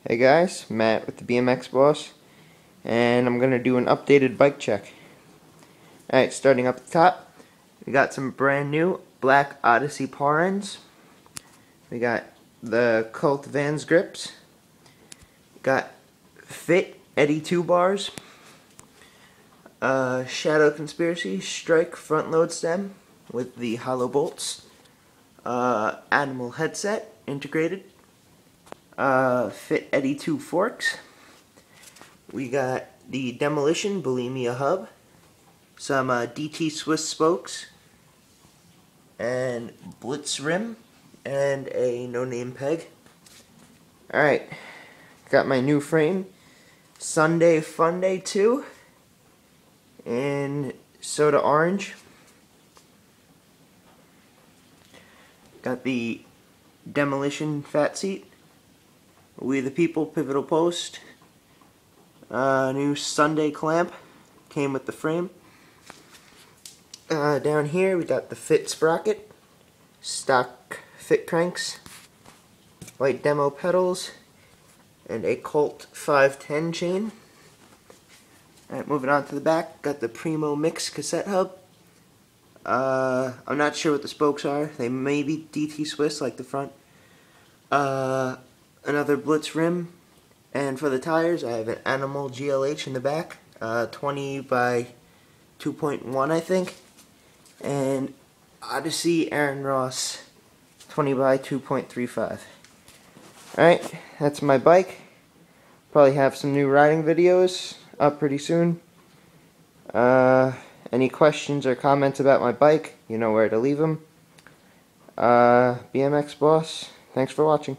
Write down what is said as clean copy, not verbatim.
Hey guys, Matt with the BMX Boss, and I'm going to do an updated bike check. Alright, starting up the top, we got some brand new black Odyssey paw ends. We got the Cult Vans grips. Got Fit Eddy 2 bars. Shadow Conspiracy Strike front load stem with the hollow bolts. Animal headset integrated. Fit Eddy 2 forks. We got the Demolition Bulimia hub, some DT Swiss spokes, and Blitz rim, and a no-name peg. Alright, got my new frame, Sunday Funday 2, in soda orange. Got the Demolition fat seat. We the People pivotal post. New Sunday clamp came with the frame. Down here we got the Fit sprocket, stock Fit cranks, white demo pedals, and a Colt 510 chain. Alright, moving on to the back, got the Primo Mix cassette hub. I'm not sure what the spokes are. They may be DT Swiss like the front. Another Blitz rim, and for the tires I have an Animal GLH in the back, 20 by 2.1 I think, and Odyssey Aaron Ross 20 by 2.35. Alright, that's my bike. Probably have some new riding videos up pretty soon. Any questions or comments about my bike, you know where to leave them. BMX Boss, thanks for watching.